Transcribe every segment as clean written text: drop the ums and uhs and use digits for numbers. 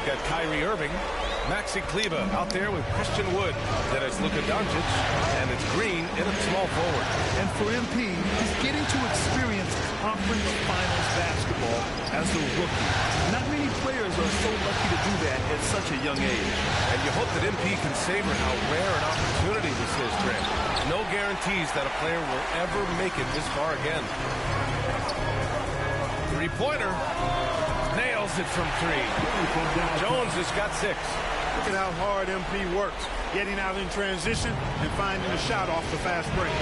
They've got Kyrie Irving, Maxi Kleber out there with Christian Wood. Then it's Luka Doncic, and it's Green in a small forward. And for MP, he's getting to experience conference finals basketball as a rookie. Not many players are so lucky to do that at such a young age. And you hope that MP can savor how rare an opportunity this is, Trent. No guarantees that a player will ever make it this far again. Three-pointer. Nails it from three. Jones has got 6. Look at how hard MP works, getting out in transition and finding a shot off the fast break.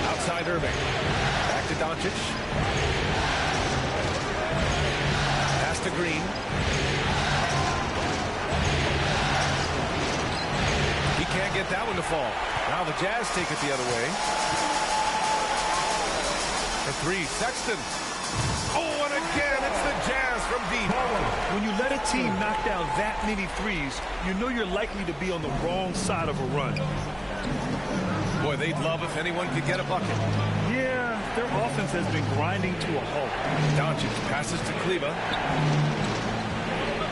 Outside Irving. Back to Doncic. Pass to Green. He can't get that one to fall. Now the Jazz take it the other way. For 3, Sexton. Oh, and again, it's the Jazz from deep. When you let a team knock down that many threes, you know you're likely to be on the wrong side of a run. Boy, they'd love if anyone could get a bucket. Yeah, their offense has been grinding to a halt. Doncic passes to Kleber.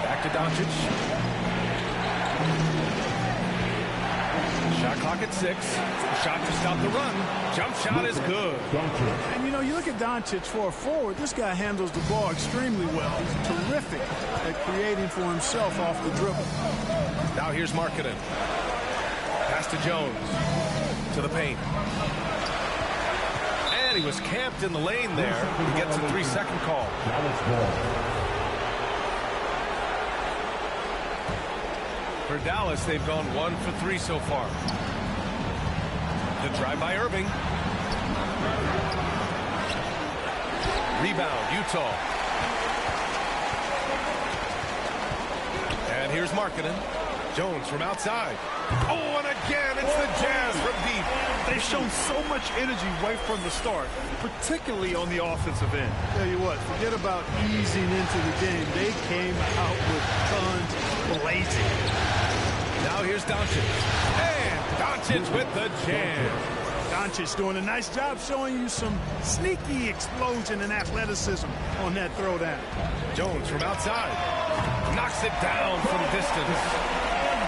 Back to Doncic. Shot clock at 6. Shot to stop the run. Jump shot is good. And, you know, you look at Doncic for a forward. This guy handles the ball extremely well. He's terrific at creating for himself off the dribble. Now here's Markkanen. Pass to Jones. To the paint. And he was camped in the lane there. He gets a 3-second call. For Dallas, they've gone 1 for 3 so far. The drive by Irving. Rebound, Utah. And here's Markkanen. Jones from outside. Oh, and again, it's the Jazz from deep. They've shown so much energy right from the start, particularly on the offensive end. Tell you what, forget about easing into the game. They came out with guns blazing. Now here's Doncic. And Doncic with the jam. Doncic doing a nice job showing you some sneaky explosion and athleticism on that throwdown. Jones from outside. Knocks it down from distance.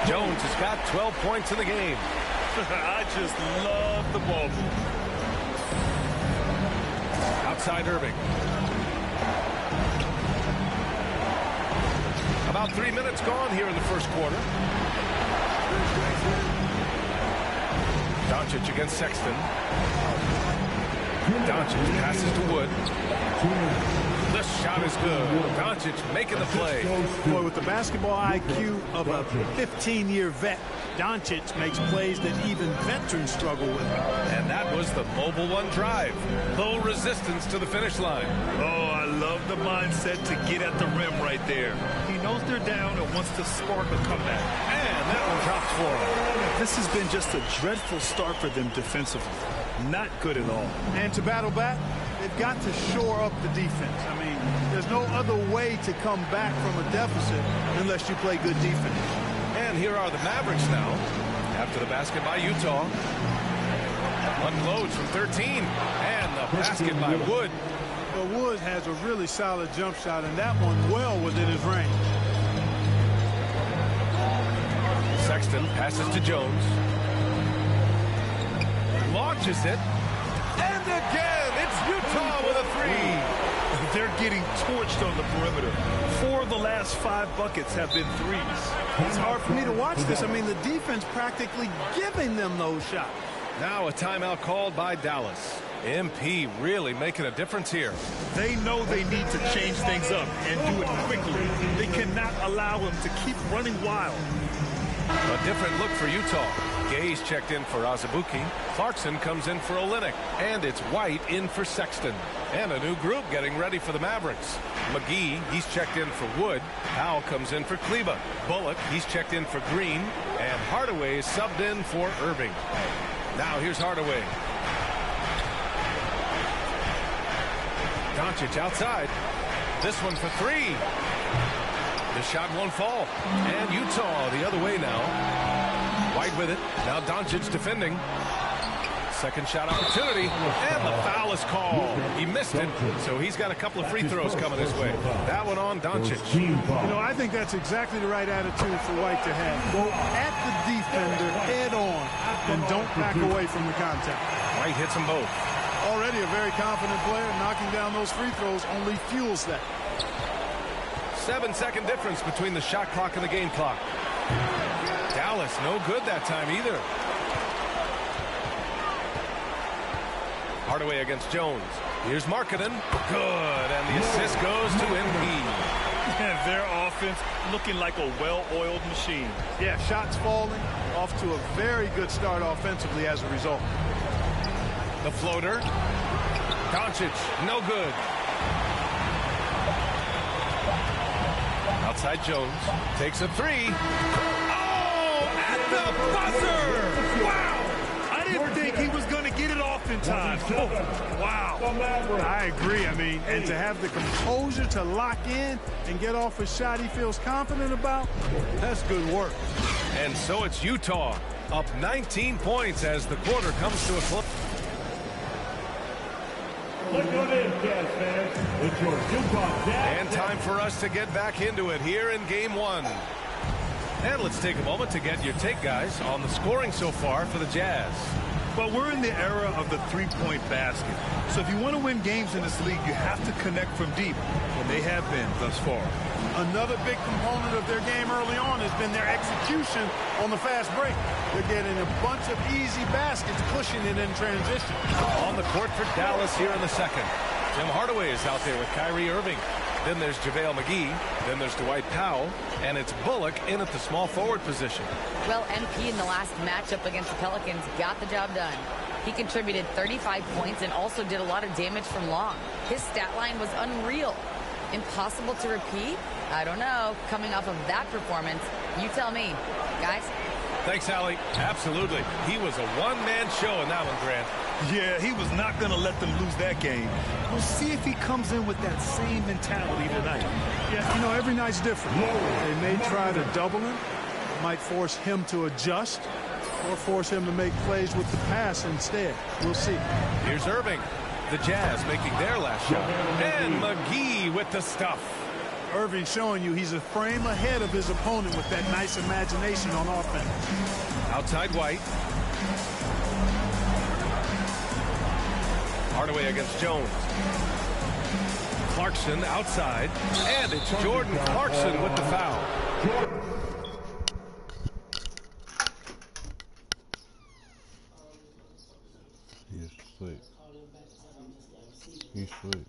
Jones has got 12 points in the game. I just love the ball. Outside Irving. About 3 minutes gone here in the first quarter. Doncic against Sexton. Doncic passes to Wood. This shot is good. Doncic making the play. Boy, with the basketball IQ of a 15-year vet, Doncic makes plays that even veterans struggle with. And that was the mobile one drive. Low resistance to the finish line. Oh, I love the mindset to get at the rim right there. He knows they're down and wants to spark a comeback. And that one drops for him. This has been just a dreadful start for them defensively. Not good at all. And to battle back, they've got to shore up the defense. I mean, there's no other way to come back from a deficit unless you play good defense. And here are the Mavericks now. After the basket by Utah. Unloads from 13. And the basket by Wood. But Wood has a really solid jump shot, and that one well within his range. Sexton passes to Jones. Launches it. And again, it's Utah with a 3. They're getting torched on the perimeter. 4 of the last 5 buckets have been threes. It's hard for me to watch this. I mean, the defense practically giving them those shots. Now a timeout called by Dallas. MP really making a difference here. They know they need to change things up and do it quickly. They cannot allow him to keep running wild. A different look for Utah. Gay's checked in for Azubuike. Clarkson comes in for Olynyk. And it's White in for Sexton. And a new group getting ready for the Mavericks. McGee, he's checked in for Wood. Powell comes in for Kleber. Bullock, he's checked in for Green. And Hardaway is subbed in for Irving. Now here's Hardaway. Doncic outside. This one for 3. The shot won't fall. And Utah the other way now. White with it. Now Doncic defending. Second shot opportunity, and the foul is called. He missed it, so he's got a couple of free throws coming his way. That one on Doncic. You know, I think that's exactly the right attitude for White to have. Go at the defender head on and don't back away from the contact. White hits them both. Already a very confident player. Knocking down those free throws only fuels that. 7-second difference between the shot clock and the game clock. Dallas no good that time either. Hardaway against Jones. Here's Markkanen. Good, and the assist goes to Embiid. And their offense looking like a well-oiled machine. Yeah, shots falling. Off to a very good start offensively as a result. The floater. Doncic, no good. Outside Jones. Takes a three. Oh, at the buzzer! Wow! I didn't think he was going to get it off in time. Oh, wow. I agree. I mean, and to have the composure to lock in and get off a shot he feels confident about, that's good work. And so it's Utah up 19 points as the quarter comes to a close. Look on in, Jazz fans. It's your Utah Jazz. And time for us to get back into it here in game one. And let's take a moment to get your take, guys, on the scoring so far for the Jazz. Well, we're in the era of the three-point basket. So if you want to win games in this league, you have to connect from deep. And they have been thus far. Another big component of their game early on has been their execution on the fast break. They're getting a bunch of easy baskets, pushing it in transition. On the court for Dallas here in the second. Tim Hardaway is out there with Kyrie Irving. Then there's JaVale McGee. Then there's Dwight Powell. And it's Bullock in at the small forward position. Well, MP in the last matchup against the Pelicans got the job done. He contributed 35 points and also did a lot of damage from long. His stat line was unreal. Impossible to repeat? I don't know. Coming off of that performance, you tell me. Guys? Thanks, Allie. Absolutely. He was a one-man show in that one, Grant. Yeah, he was not going to let them lose that game. We'll see if he comes in with that same mentality tonight. Yeah, you know, every night's different. They may try to double him, might force him to adjust, or force him to make plays with the pass instead. We'll see. Here's Irving. The Jazz making their last shot. And McGee with the stuff. Irving showing you he's a frame ahead of his opponent with that nice imagination on offense. Outside White. Hardaway against Jones. Clarkson outside. And it's Jordan Clarkson with the foul. He's asleep. He's asleep.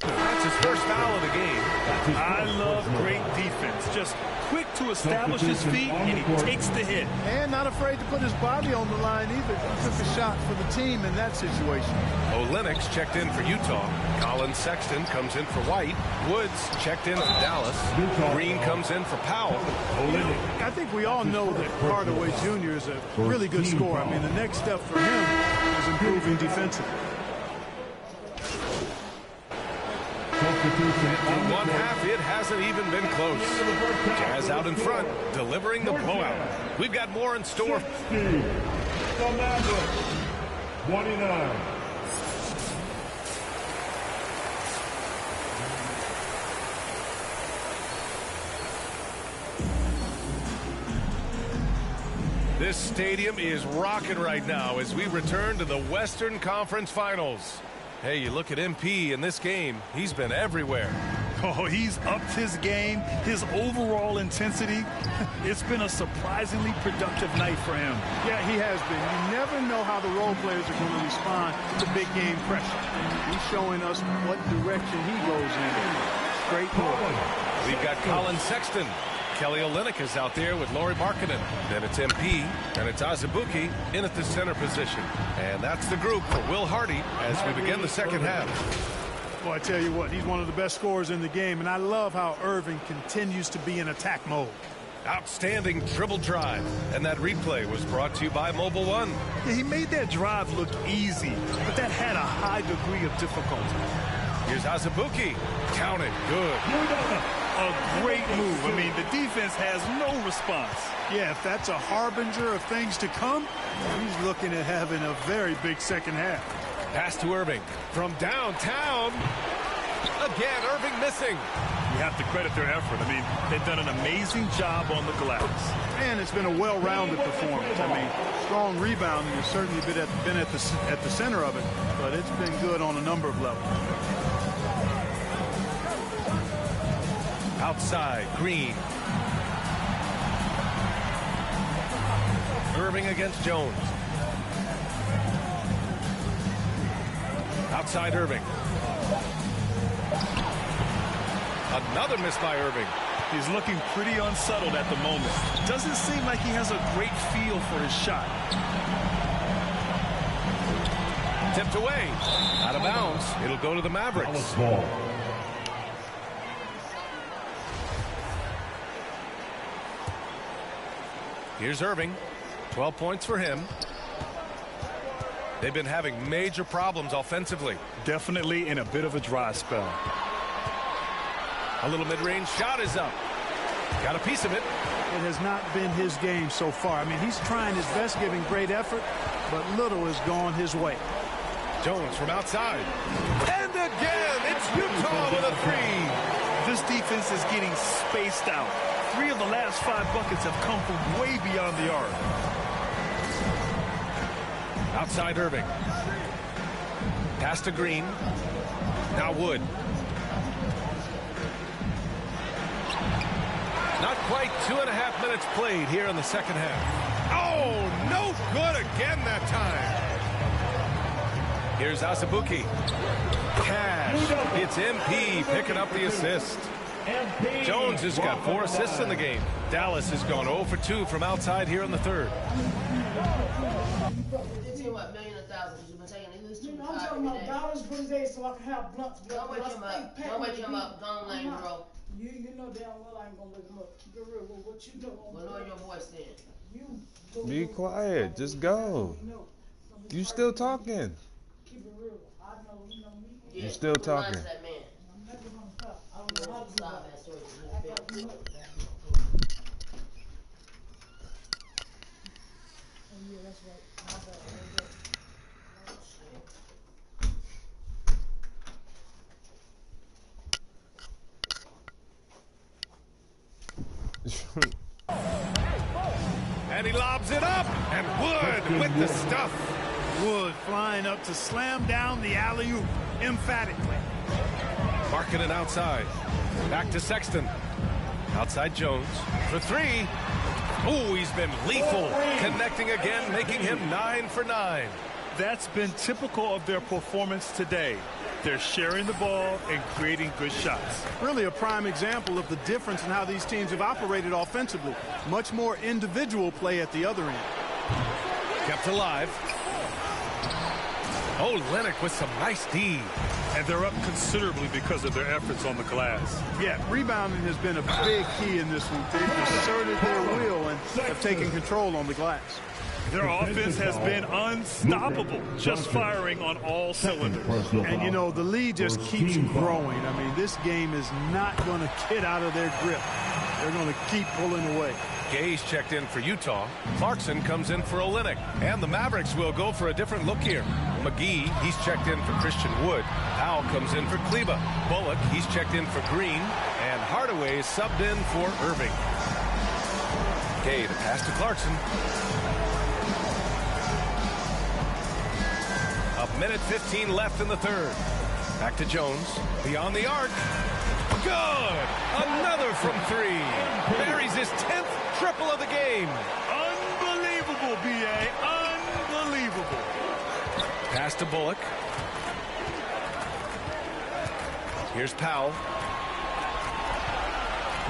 That's his first foul of the game. I love great defense. Just quick to establish his feet, and he takes the hit. And not afraid to put his body on the line either. He took a shot for the team in that situation. Olynyk checked in for Utah. Colin Sexton comes in for White. Woods checked in for Dallas. Green comes in for Powell. I think we all know that Hardaway Jr. is a really good scorer. I mean, the next step for him is improving defensively. In one half, it hasn't even been close. Jazz out in front, delivering the blowout. We've got more in store. 60. The Mavericks. 29. This stadium is rocking right now as we return to the Western Conference Finals. Hey, you look at MP in this game, he's been everywhere. Oh, he's upped his game, his overall intensity. It's been a surprisingly productive night for him. Yeah, he has been. You never know how the role players are going to respond to big game pressure. He's showing us what direction he goes in. Straight forward. We've got Colin Sexton. Kelly Olynyk is out there with Lauri Markkanen. Then it's MP, and it's Azubuike in at the center position. And that's the group for Will Hardy as we begin the second half. Well, I tell you what, he's one of the best scorers in the game, and I love how Irving continues to be in attack mode. Outstanding dribble drive. And that replay was brought to you by Mobile One. Yeah, he made that drive look easy, but that had a high degree of difficulty. Here's Azubuike. Count it. Good. A great move. I mean, the defense has no response. Yeah, if that's a harbinger of things to come, he's looking at having a very big second half. Pass to Irving from downtown. Again, Irving missing. You have to credit their effort. I mean, they've done an amazing job on the glass. And it's been a well-rounded performance. I mean, strong rebounding has certainly been at the center of it, but it's been good on a number of levels. Outside, Green. Irving against Jones. Outside Irving. Another miss by Irving. He's looking pretty unsettled at the moment. Doesn't seem like he has a great feel for his shot. Tipped away. Out of bounds. It'll go to the Mavericks. Here's Irving. 12 points for him. They've been having major problems offensively. Definitely in a bit of a dry spell. A little mid-range shot is up. Got a piece of it. It has not been his game so far. I mean, he's trying his best, giving great effort, but little has gone his way. Jones from outside. And again, it's Utah with a three. This defense is getting spaced out. 3 of the last 5 buckets have come from way beyond the arc. Outside Irving. Pass to Green. Now Wood. Not quite 2.5 minutes played here in the second half. Oh, no good again that time. Here's Azubuike. Cash. It's MP picking up the assist. Jones has got 4 assists in the game. Dallas has gone 0 for 2 from outside here in the third. I'm talking about dollars for the day so I can have blunts. Don't wake him up. Don't wake him up. Don't let him roll. You know damn well I ain't gonna wake him up. Keep it real. What you know? Well, lower your voice then. Be quiet. Just go. You still talking. Keep it real. I know, you know me. Yeah, You still talking. that man. I'm never gonna stop. I don't know how to Stop that story. Yeah, that's right. My bad. And he lobs it up. And Wood with the stuff. Wood flying up to slam down the alley-oop emphatically. Marking it outside. Back to Sexton. Outside Jones for 3. Oh, he's been lethal. Connecting again, making him 9 for 9. That's been typical of their performance today. They're sharing the ball and creating good shots. Really a prime example of the difference in how these teams have operated offensively. Much more individual play at the other end. Kept alive. Oh, Lennox with some nice D. And they're up considerably because of their efforts on the glass. Yeah, rebounding has been a big key in this one. They've asserted their will and have taken control on the glass. Their offense has been unstoppable, just firing on all cylinders. And, you know, the lead just keeps growing. I mean, this game is not going to get out of their grip. They're going to keep pulling away. Gay's checked in for Utah. Clarkson comes in for Olynyk. And the Mavericks will go for a different look here. McGee, he's checked in for Christian Wood. Powell comes in for Kleba. Bullock, he's checked in for Green. And Hardaway is subbed in for Irving. Gay, the pass to Clarkson. A minute 15 left in the third. Back to Jones. Beyond the arc. Good! Another from 3. Buries his 10th triple of the game. Unbelievable, B.A. Unbelievable. Pass to Bullock. Here's Powell.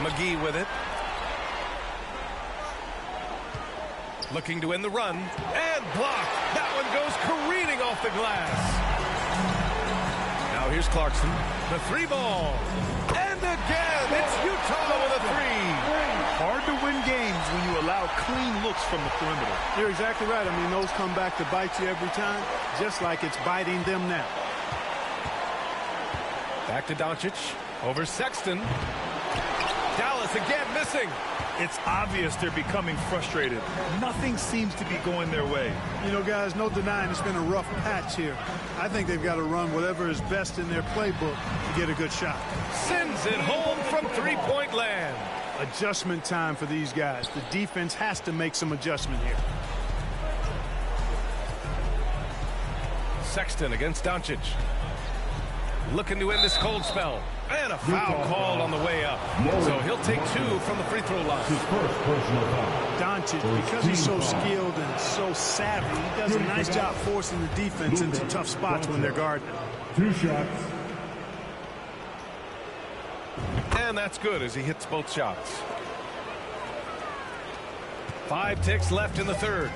McGee with it. Looking to end the run. And blocked. That one goes careening off the glass. Now here's Clarkson. The 3 ball. And again, it's Utah with a 3. Hard to win games when you allow clean looks from the perimeter. You're exactly right. I mean, those come back to bite you every time, just like it's biting them now. Back to Doncic. Over Sexton. Dallas again missing. It's obvious they're becoming frustrated. Nothing seems to be going their way. You know, guys, no denying it's been a rough patch here. I think they've got to run whatever is best in their playbook to get a good shot. Sends it home from three-point land. Adjustment time for these guys. The defense has to make some adjustment here. Sexton against Doncic. Looking to end this cold spell. And a foul called on the way up. So he'll take 2 from the free throw line. Doncic, because he's so skilled and so savvy, he does a nice job forcing the defense into tough spots when they're guarding. 2 shots. And that's good as he hits both shots. 5 ticks left in the third.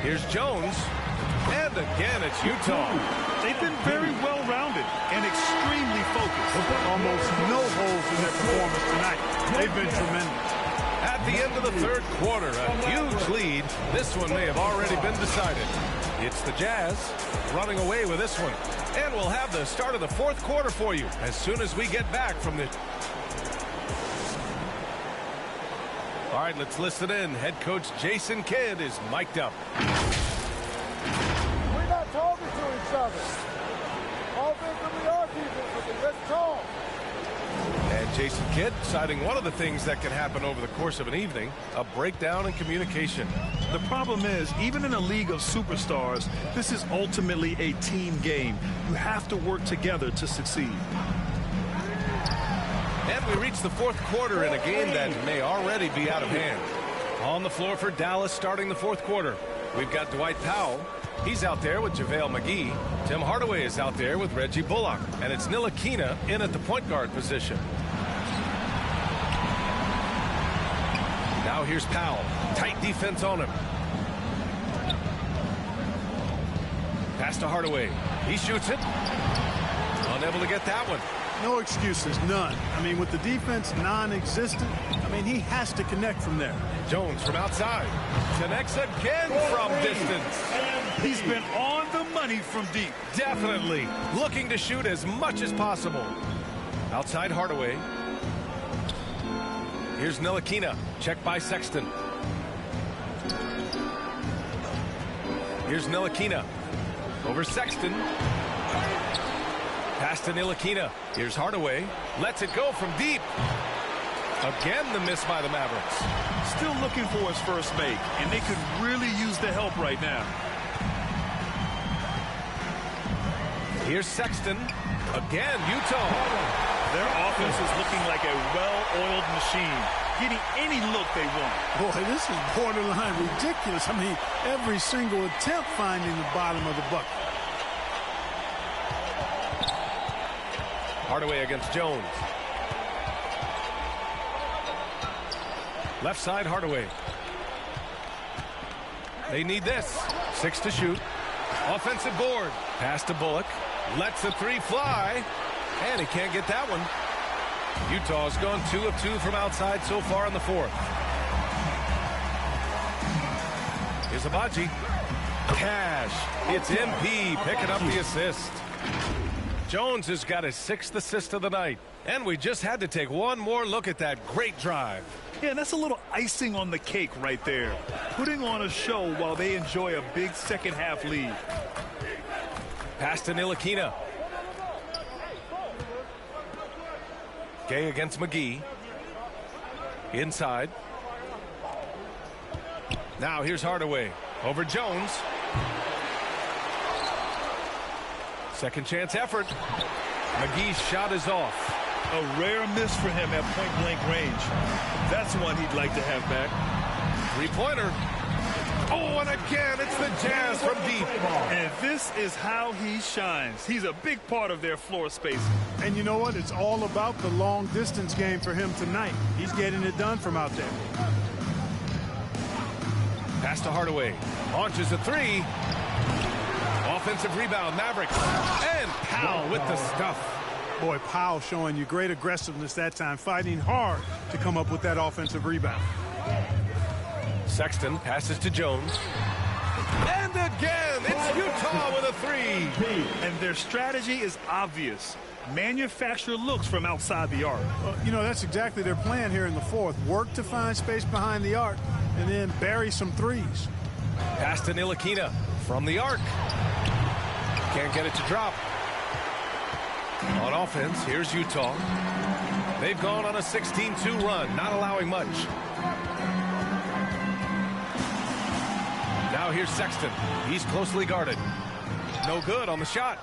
Here's Jones. And again, it's Utah. They've been very well-rounded and extremely focused. Almost no holes in their performance tonight. They've been tremendous. At the end of the third quarter, a huge lead. This one may have already been decided. It's the Jazz running away with this one. And we'll have the start of the fourth quarter for you as soon as we get back from the... All right, let's listen in. Head coach Jason Kidd is mic'd up. We're not talking to each other. Offensively or defensively, let's talk. And Jason Kidd citing one of the things that can happen over the course of an evening, a breakdown in communication. The problem is, even in a league of superstars, this is ultimately a team game. You have to work together to succeed. And we reach the fourth quarter in a game that may already be out of hand. On the floor for Dallas starting the fourth quarter. We've got Dwight Powell. He's out there with JaVale McGee. Tim Hardaway is out there with Reggie Bullock. And it's Ntilikina in at the point guard position. Now here's Powell. Tight defense on him. Pass to Hardaway. He shoots it. Unable to get that one. No excuses, none. I mean, with the defense non-existent, I mean, he has to connect from there. Jones from outside. Connects again from distance. He's been on the money from deep. Definitely. Looking to shoot as much as possible. Outside Hardaway. Here's Ntilikina. Checked by Sexton. Here's Ntilikina. Over Sexton. Pass to Ntilikina. Here's Hardaway. Lets it go from deep. Again, the miss by the Mavericks. Still looking for his first make, and they could really use the help right now. Here's Sexton. Again, Utah. Their offense is looking like a well-oiled machine, getting any look they want. Boy, this is borderline ridiculous. I mean, every single attempt finding the bottom of the bucket. Hardaway against Jones. Left side, Hardaway. They need this. 6 to shoot. Offensive board. Pass to Bullock. Lets the 3 fly. And he can't get that one. Utah's gone 2 of 2 from outside so far in the fourth. Here's Abaji. Cash. It's MP picking up the assist. Jones has got his 6th assist of the night. And we just had to take one more look at that great drive. Yeah, that's a little icing on the cake right there. Putting on a show while they enjoy a big second-half lead. Pass to Ntilikina. Gay against McGee. Inside. Now here's Hardaway. Over Jones. Second chance effort. McGee's shot is off. A rare miss for him at point-blank range. That's one he'd like to have back. Three-pointer. Oh, and again, it's the Jazz from deep. And this is how he shines. He's a big part of their floor space. And you know what? It's all about the long-distance game for him tonight. He's getting it done from out there. Pass to Hardaway. Launches a 3. Offensive rebound, Mavericks. And Powell with the stuff. Boy, Powell showing you great aggressiveness that time, fighting hard to come up with that offensive rebound. Sexton passes to Jones. And again, it's Utah with a three. And their strategy is obvious. Manufacture looks from outside the arc. You know, that's exactly their plan here in the fourth. Work to find space behind the arc and then bury some threes. Pass to Ntilikina from the arc. Can't get it to drop. On offense, here's Utah. They've gone on a 16-2 run, not allowing much. Now here's Sexton. He's closely guarded. No good on the shot.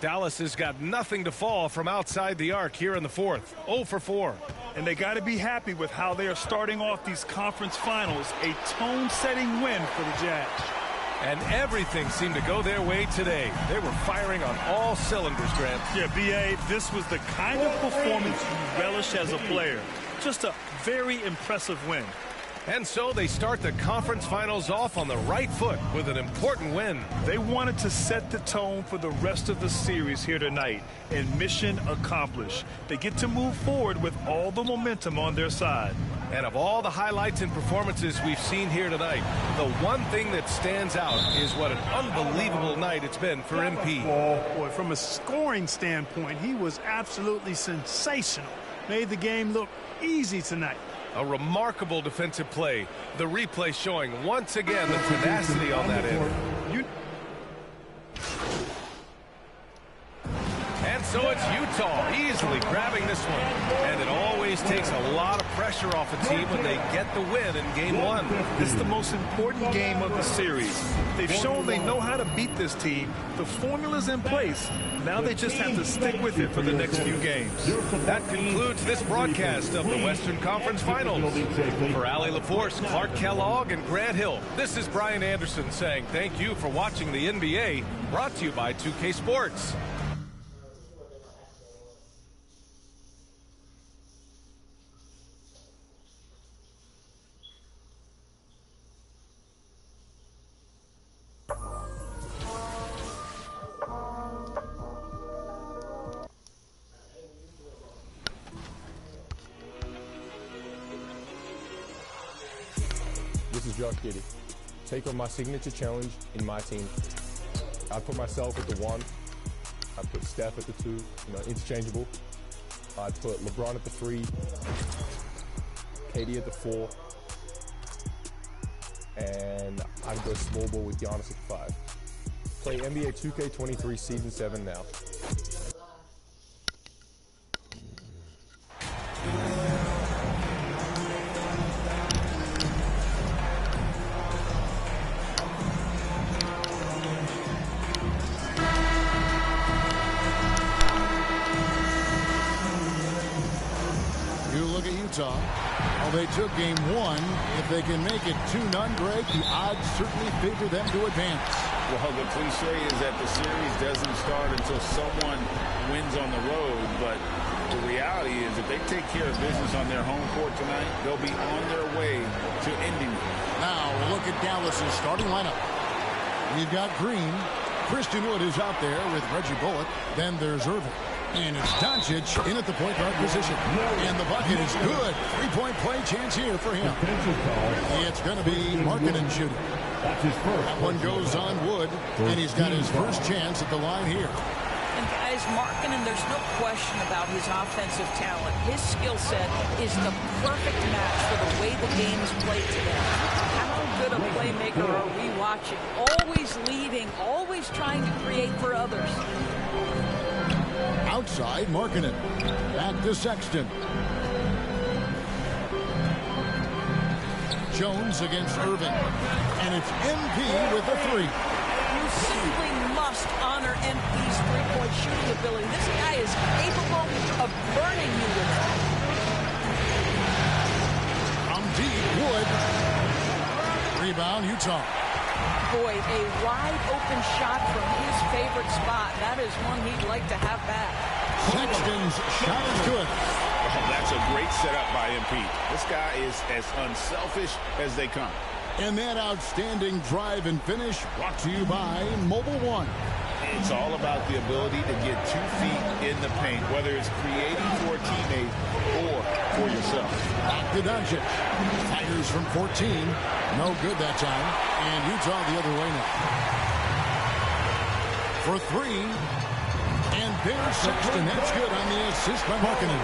Dallas has got nothing to fall from outside the arc here in the fourth. 0 for 4. And they got to be happy with how they are starting off these conference finals. A tone-setting win for the Jazz. And everything seemed to go their way today. They were firing on all cylinders, Grant. Yeah, B.A., this was the kind of performance you relish as a player. Just a very impressive win. And so they start the conference finals off on the right foot with an important win. They wanted to set the tone for the rest of the series here tonight, and mission accomplished. They get to move forward with all the momentum on their side. And of all the highlights and performances we've seen here tonight, the one thing that stands out is what an unbelievable night it's been for MP. Boy, from a scoring standpoint, he was absolutely sensational. Made the game look easy tonight. A remarkable defensive play. The replay showing once again the tenacity on that end. And so it's Utah easily grabbing this one. And it always takes a lot of pressure off a team when they get the win in game one. This is the most important game of the series. They've shown they know how to beat this team. The formula's in place. Now they just have to stick with it for the next few games. That concludes this broadcast of the Western Conference Finals. For Allie LaForce, Clark Kellogg, and Grant Hill, this is Brian Anderson saying thank you for watching the NBA, brought to you by 2K Sports. This is Josh Giddey. Take on my signature challenge in my team. I put myself at the 1. I put Steph at the 2, interchangeable. I put LeBron at the 3, KD at the 4, and I'd go small ball with Giannis at the 5. Play NBA 2K23 Season 7 now. Well, they took game 1. If they can make it 2-0, Greg, the odds certainly favor them to advance. Well, the cliche is that the series doesn't start until someone wins on the road, but the reality is if they take care of business on their home court tonight, they'll be on their way to ending it. Now, look at Dallas's starting lineup. We've got Green. Christian Wood is out there with Reggie Bullock. Then there's Irving. And it's Doncic in at the point guard position. And the bucket is good. Three-point play chance here for him. It's going to be Markkanen shooting. That one goes on Wood, and he's got his first chance at the line here. And guys, Markkanen, there's no question about his offensive talent. His skill set is the perfect match for the way the game is played today. How good a playmaker are we watching? Always leading, always trying to create for others. Outside, Markkanen. Back to Sexton. Jones against Irving. And it's MP with the 3. You simply must honor MP's three-point shooting ability. This guy is capable of burning you with it. From deep, Wood. Rebound, Utah. Boy, a wide-open shot from his favorite spot. That is one he'd like to have back. Sexton's shot is good. Oh, that's a great setup by MP. This guy is as unselfish as they come. And that outstanding drive and finish brought to you by Mobile One. It's all about the ability to get 2 feet in the paint, whether it's creating for a teammate or for yourself. Back to Doncic. Fires from 14. No good that time. And Utah the other way now. For 3. And there's Sexton. That's good on the assist by Markkanen.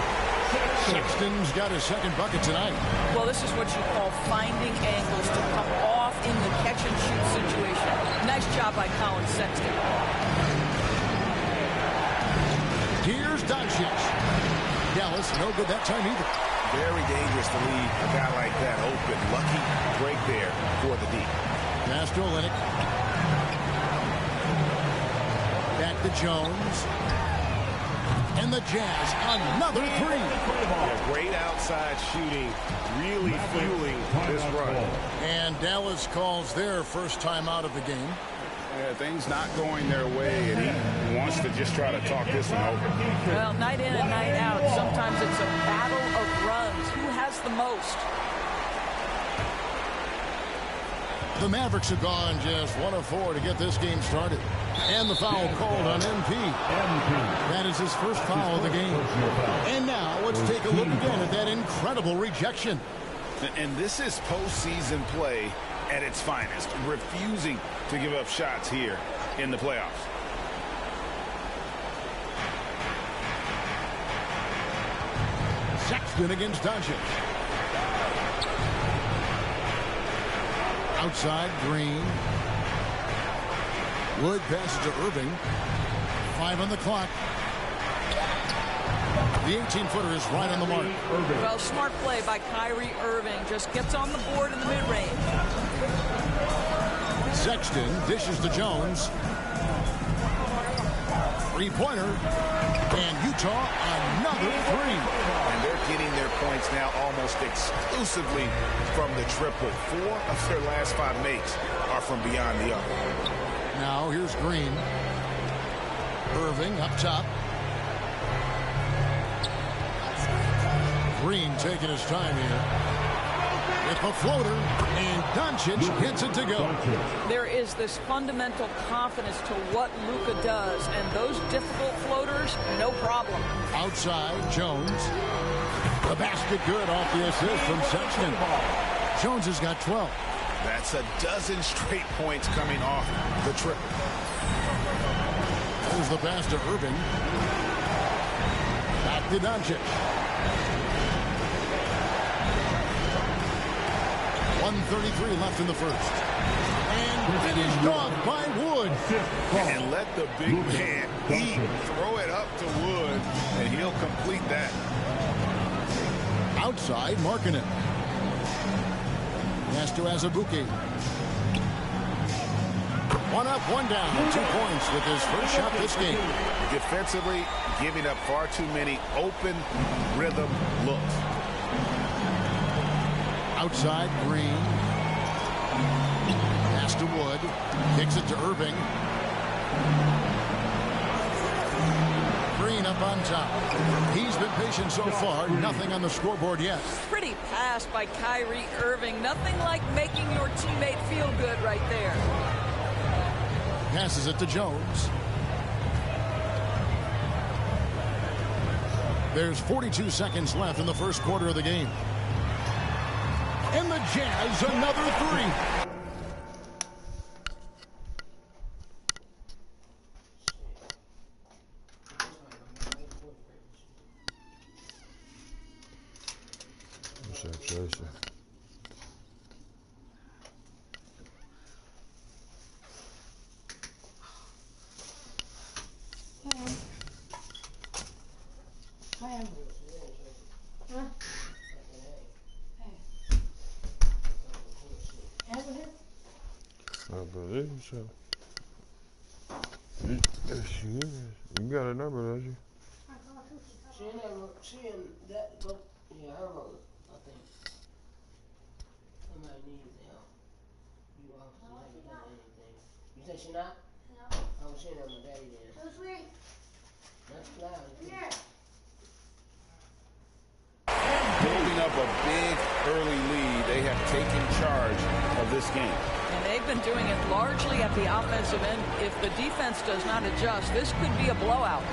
Sexton's got his second bucket tonight. Well, this is what you call finding angles to come off in the catch-and-shoot situation. Nice job by Colin Sexton. Here's Doncic. Dallas, no good that time either. Very dangerous to leave a guy like that open. Lucky break there for the D. Pass to Olynyk. Back to Jones. And the Jazz, another 3. Yeah, great outside shooting, really fueling this run. And Dallas calls their first time out of the game. Yeah, things not going their way, and he wants to just try to talk this one over. Well, night in and night out, sometimes it's a battle of runs. Who has the most? The Mavericks have gone just 1 of 4 to get this game started. And the foul called on MP. That is his first foul of the game. And now let's take a look again at that incredible rejection. And this is postseason play at its finest, refusing to give up shots here in the playoffs. Sexton against Doncic. Outside, Green. Wood passes to Irving. 5 on the clock. The 18-footer is right on the mark. Irving. Well, smart play by Kyrie Irving. Just gets on the board in the mid-range. Sexton dishes to Jones. 3-pointer. And Utah, another 3. And they're getting their points now almost exclusively from the triple. 4 of their last 5 makes are from beyond the arc. Now here's Green. Irving up top. Green taking his time here. With the floater, and Doncic hits it to go. There is this fundamental confidence to what Luka does, and those difficult floaters, no problem. Outside, Jones. The basket good off the assist from Sexton. Jones has got 12. That's a dozen straight points coming off the triple. There's the pass to Irving. Back to Doncic. 1:33 left in the first. And finished off by Wood. And let the big man eat. Throw it up to Wood, and he'll complete that. Outside, Markkanen. Pass to Azubuike. 1 up, 1 down. 2 points with his first shot this game. Defensively, giving up far too many open rhythm looks. Outside, Green. Pass to Wood. Kicks it to Irving. Green up on top. He's been patient so far. Nothing on the scoreboard yet. Pretty pass by Kyrie Irving. Nothing like making your teammate feel good right there. Passes it to Jones. There's 42 seconds left in the first quarter of the game. And the Jazz, another 3. I believe so. Yes, she is. You got a number, don't you? She in that book. Yeah, I don't know. I think. I might need help. You obviously haven't done anything. You say she not? No. Oh, she ain't on my daddy then. That's sweet. That's loud. Yeah. Building up a big early lead, they have taken charge of this game. And they they've been doing it largely at the offensive end. If the defense does not adjust, this could be a blowout.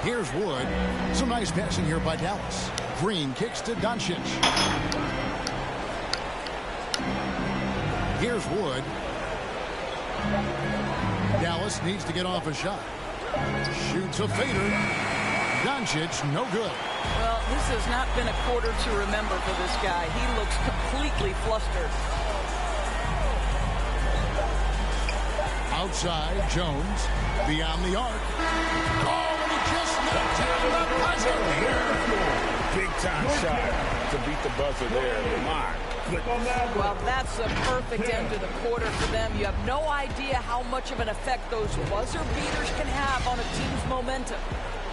Here's Wood. Some nice passing here by Dallas. Green kicks to Doncic. Here's Wood. Dallas needs to get off a shot. Shoots a fader. Doncic, no good. Well, this has not been a quarter to remember for this guy. He looks completely flustered. Outside, Jones. Beyond the arc. Oh, and he just knocked down the buzzer here. Big time shot to beat the buzzer there. My goodness. Well, that's a perfect end to the quarter for them. You have no idea how much of an effect those buzzer beaters can have on a team's momentum.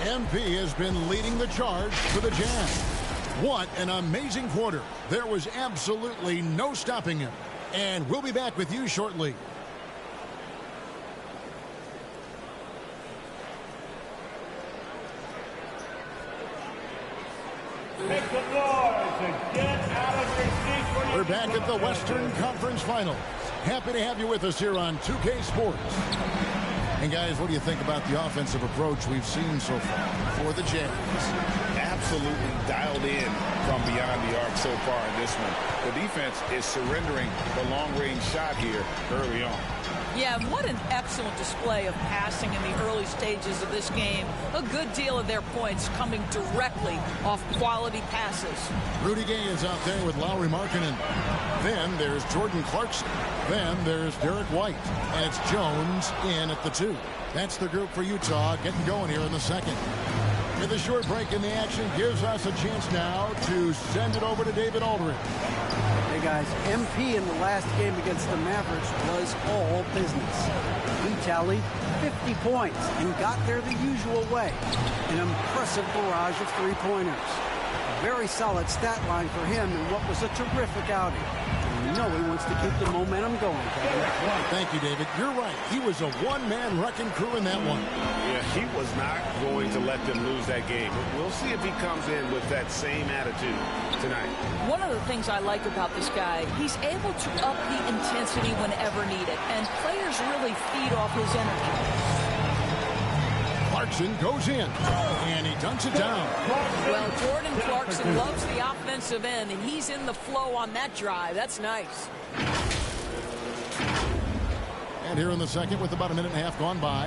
MP has been leading the charge for the Jazz. What an amazing quarter. There was absolutely no stopping him. And we'll be back with you shortly. Make some noise and get out of your seat for your We're back at the Western Conference Finals. Happy to have you with us here on 2K Sports. And guys, what do you think about the offensive approach we've seen so far for the Jazz? Absolutely dialed in from beyond the arc so far in this one. The defense is surrendering the long-range shot here early on. Yeah, what an excellent display of passing in the early stages of this game. A good deal of their points coming directly off quality passes. Rudy Gay is out there with Lauri Markkanen. Then there's Jordan Clarkson. Then there's Derek White. And it's Jones in at the 2. That's the group for Utah getting going here in the second. With a short break in the action gives us a chance now to send it over to David Aldridge. Hey guys, MP in the last game against the Mavericks was all business. He tallied 50 points and got there the usual way. An impressive barrage of three-pointers. A very solid stat line for him in what was a terrific outing. You know he wants to keep the momentum going, Kevin. Thank you, David. You're right. He was a one-man wrecking crew in that one. Yeah, he was not going to let them lose that game. We'll see if he comes in with that same attitude tonight. One of the things I like about this guy, he's able to up the intensity whenever needed, and players really feed off his energy. Clarkson goes in, and he dunks it down. Well, Jordan Clarkson loves the offensive end, and he's in the flow on that drive. That's nice. And here in the second, with about a minute and a half gone by,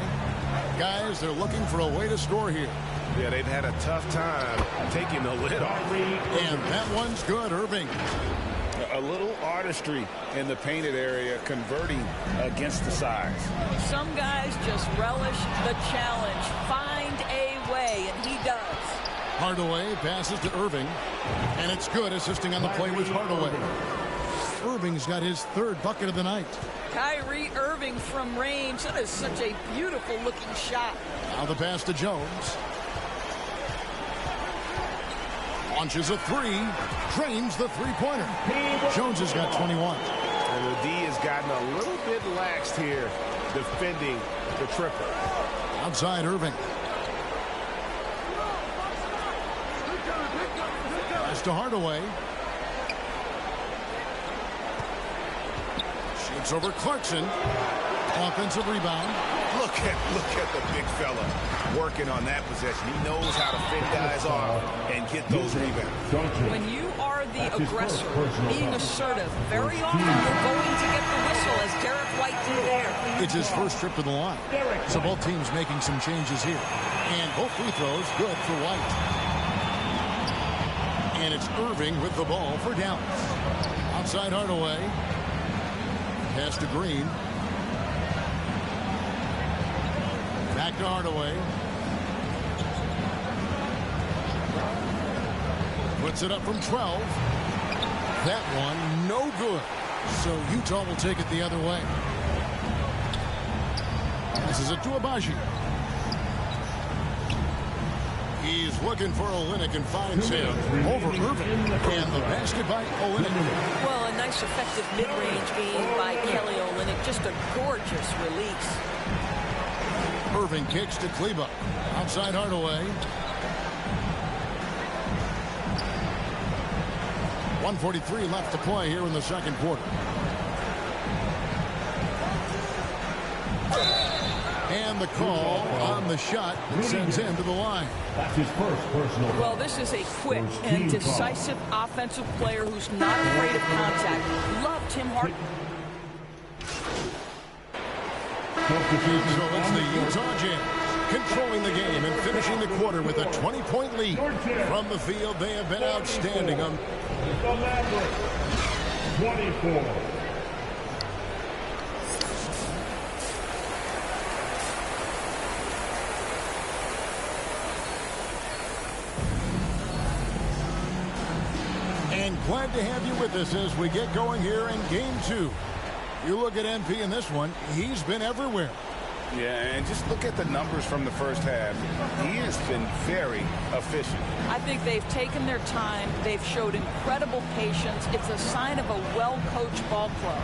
guys, they're looking for a way to score here. Yeah, they've had a tough time taking the lid off. And that one's good, Irving. A little artistry in the painted area, converting against the size. Some guys just relish the challenge. Find a way, and he does. Hardaway passes to Irving, and it's good, assisting on the play with Hardaway. Irving's got his third bucket of the night. Kyrie Irving from range. That is such a beautiful-looking shot. Now the pass to Jones. Launches a three, drains the three-pointer. Jones has got 21. And the D has gotten a little bit laxed here, defending the triple. Outside Irving. Pass to Hardaway. Shoots over Clarkson. Offensive rebound. Look at the big fella working on that possession. He knows how to fit guys off and get those rebounds. When you are the aggressor, being assertive, very often you're going to get the whistle, as Derek White did there. It's his first trip to the line. So both teams making some changes here. And both free throws good for White. And it's Irving with the ball for Dallas. Outside Hardaway. Pass to Green. Back to Hardaway. Puts it up from 12. That one, no good. So Utah will take it the other way. This is it to Abaji. He's looking for Olynyk and finds him over Irving. And the basket by Olynyk. Well, a nice effective mid-range game by Kelly Olynyk. Just a gorgeous release. Irving kicks to Kleba. Outside Hardaway. 1:43 left to play here in the second quarter. And the call on the shot sends him to the line. That's his first personal. Well, this is a quick and decisive offensive player who's not afraid of contact. Love Tim Hart. So it's the Utah Jazz controlling the game and finishing the quarter with a 20-point lead. From the field, they have been outstanding. The Mavericks, 24. And glad to have you with us as we get going here in Game 2. You look at MP in this one, he's been everywhere. Yeah, and just look at the numbers from the first half. He has been very efficient. I think they've taken their time. They've showed incredible patience. It's a sign of a well-coached ball club.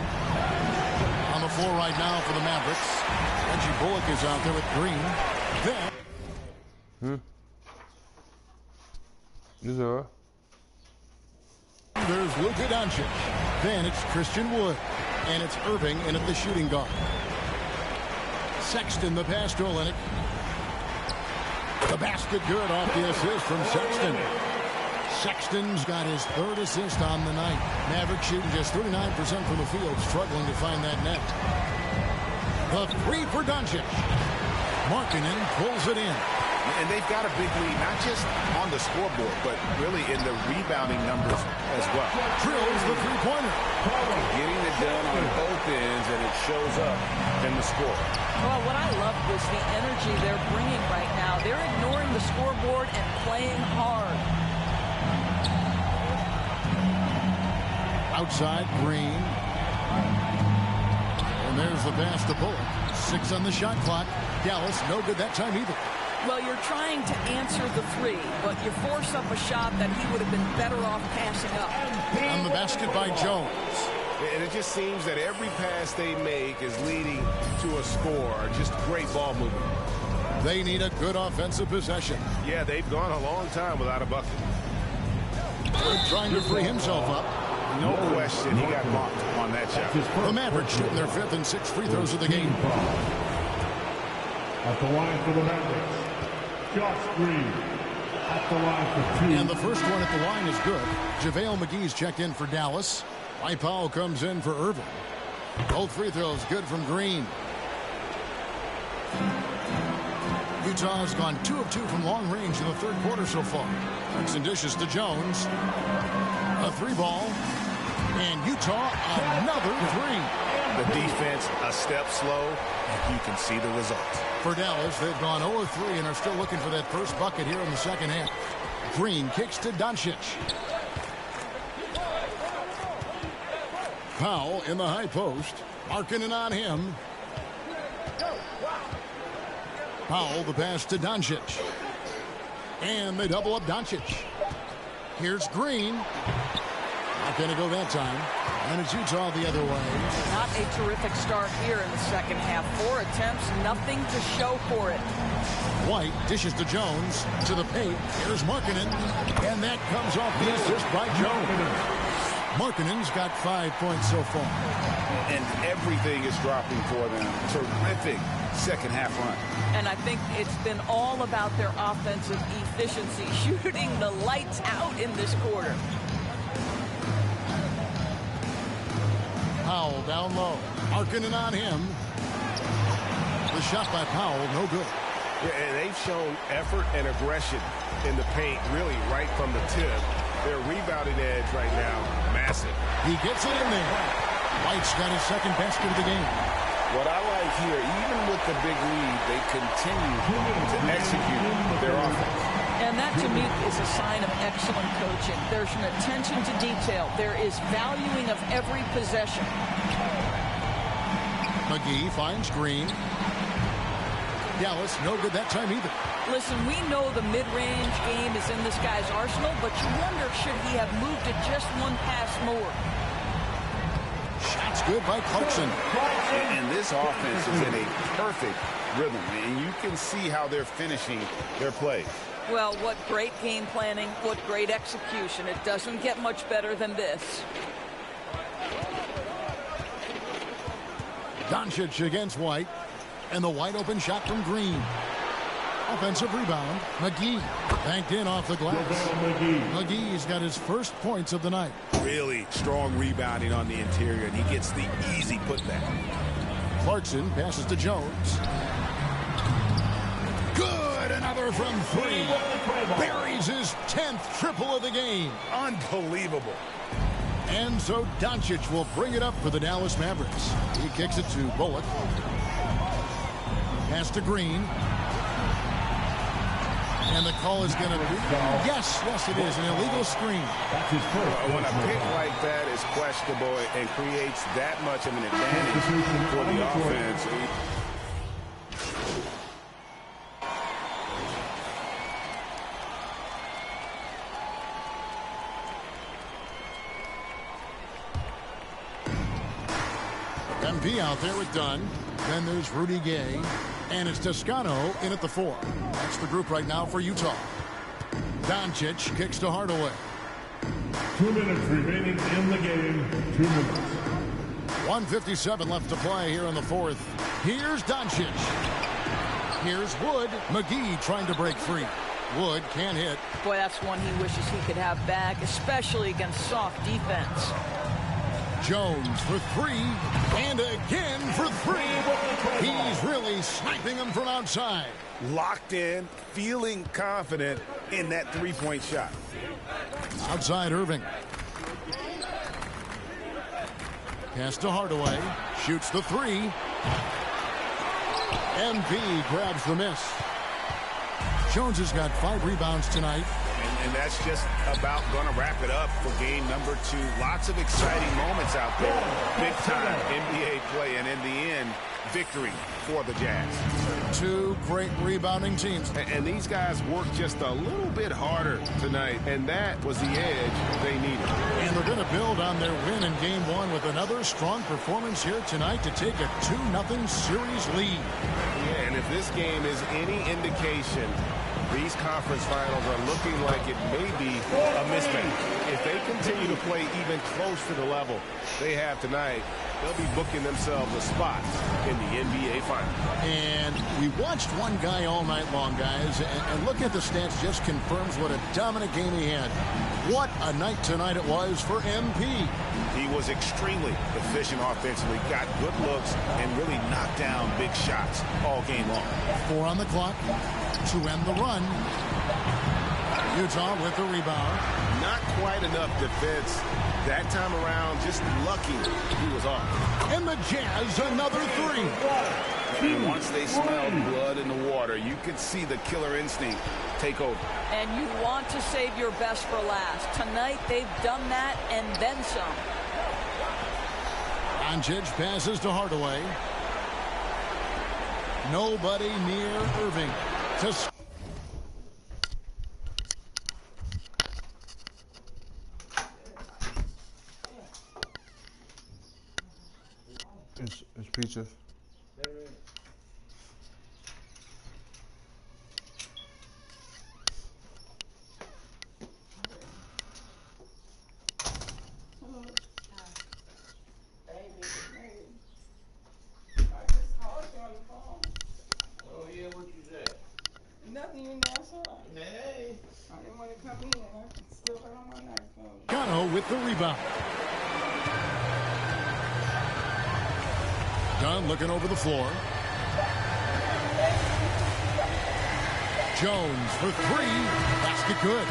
On the floor right now for the Mavericks, Reggie Bullock is out there with Green. Then there's Luka Doncic. Then it's Christian Wood. And it's Irving in at the shooting guard. Sexton, the pass to Olynyk. The basket good off the assist from Sexton. Sexton's got his third assist on the night. Mavericks shooting just 39% from the field, struggling to find that net. The three for Doncic. Markkanen pulls it in. And they've got a big lead, not just on the scoreboard, but really in the rebounding numbers as well. Drills the three-pointer. Getting it done on both ends, and it shows up in the score. Well, what I love is the energy they're bringing right now. They're ignoring the scoreboard and playing hard. Outside, Green. And there's the pass to Bullock. 6 on the shot clock. Dallas, no good that time either. Well, you're trying to answer the three, but you force up a shot that he would have been better off passing up. On the basket by Jones. And it just seems that every pass they make is leading to a score. Just great ball movement. They need a good offensive possession. Yeah, they've gone a long time without a bucket. Wood trying to free himself up. No question, he got mocked on that shot. The Mavericks shooting their 5th and 6th free throws of the game. At the line for the Mavericks, Josh Green. At the line for 2. And the first one at the line is good. JaVale McGee's checked in for Dallas. Mike Powell comes in for Irving. Both free throws good from Green. Utah's gone 2 of 2 from long range in the third quarter so far. Hooks and dishes to Jones. A 3-ball. And Utah another 3. The defense a step slow, and you can see the results. For Dallas, they've gone 0 of 3 and are still looking for that first bucket here in the second half. Green kicks to Doncic. Powell in the high post. Markkanen on him. Powell, the pass to Doncic. And they double up Doncic. Here's Green. Not going to go that time. And it's Utah the other way. Not a terrific start here in the second half. 4 attempts, nothing to show for it. White dishes to Jones. To the paint. Here's Markkanen. And that comes off the assist by Jones. Markkanen's got 5 points so far. And everything is dropping for them. Terrific second half run. And I think it's been all about their offensive efficiency, shooting the lights out in this quarter. Powell down low. Markkanen on him. The shot by Powell, no good. Yeah, and they've shown effort and aggression in the paint, really right from the tip. Their rebounding edge right now, massive. He gets it in there. White's got his second basket of the game. What I like here, even with the big lead, they continue to execute their offense. And that, to me, is a sign of excellent coaching. There's an attention to detail. There is valuing of every possession. McGee finds Green. Dallas, no good that time either. Listen, we know the mid-range game is in this guy's arsenal, but you wonder, should he have moved it just one pass more? Shots good by Clarkson. And this offense is in a perfect rhythm, and you can see how they're finishing their play. Well, what great game planning, what great execution. It doesn't get much better than this. Doncic against White. And the wide open shot from Green. Offensive rebound. McGee banked in off the glass. McGee's got his first points of the night. Really strong rebounding on the interior, and he gets the easy putback. Clarkson passes to Jones. Good, another from three. Buries his 10th triple of the game. Unbelievable. And so Doncic will bring it up for the Dallas Mavericks. He kicks it to Bullock. Pass to Green. And the call is going to be, yes, it is, an illegal screen. When a pick like that is questionable and creates that much of an advantage for the offense. MP out there with Dunn. Then there's Rudy Gay. And it's Toscano in at the 4. That's the group right now for Utah. Doncic kicks to Hardaway. 2 minutes remaining in the game. 2 minutes. 1:57 left to play here in the fourth. Here's Doncic. Here's Wood. McGee trying to break free. Wood can't hit. Boy, that's one he wishes he could have back, especially against soft defense. Jones for 3, and again for 3. He's really sniping them from outside. Locked in, feeling confident in that three-point shot. Outside Irving. Pass to Hardaway. Shoots the 3. MP grabs the miss. Jones has got 5 rebounds tonight. And that's just about going to wrap it up for game number 2. Lots of exciting moments out there. Big-time NBA play, and in the end, victory for the Jazz. 2 great rebounding teams. And these guys worked just a little bit harder tonight, and that was the edge they needed. And they're going to build on their win in game 1 with another strong performance here tonight to take a 2-0 series lead. Yeah, and if this game is any indication, these conference finals are looking like it may be a mismatch. If they continue to play even close to the level they have tonight, they'll be booking themselves a spot in the NBA Finals. And we watched one guy all night long, guys, and look at the stats, just confirms what a dominant game he had. What a night tonight it was for MP. He was extremely efficient offensively, got good looks, and really knocked down big shots all game long. 4 on the clock to end the run. Utah with the rebound. Not quite enough defense that time around, just lucky he was off. And the Jazz, another 3. And once they smelled blood in the water, you could see the killer instinct take over. And you want to save your best for last. Tonight, they've done that and then some. Doncic passes to Hardaway. Nobody near Irving. It's pizza. Nothing, you know, so hey, I didn't want to come in. I still got on my knife phone. Cano with the rebound. Dunn looking over the floor. Jones for 3. Basket good.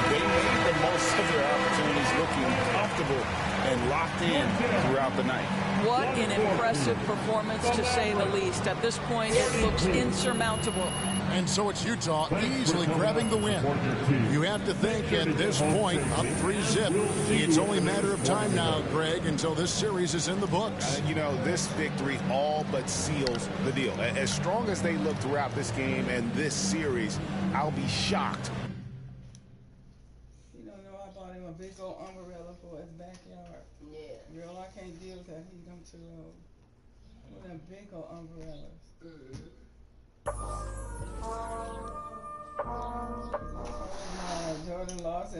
They made the most of their opportunities, looking comfortable and locked in throughout the night. What an impressive performance, to say the least. At this point, it looks insurmountable. And so it's Utah easily grabbing the win. You have to think at this point, up 3-zip, it's only a matter of time now, Greg, until this series is in the books. You know, this victory all but seals the deal. As strong as they look throughout this game and this series, I'll be shocked. You don't know, I bought him a big old umbrella for his backyard. Yeah. Girl, I can't deal with that heat. I'm too old. With them big old umbrellas. Jordan lost.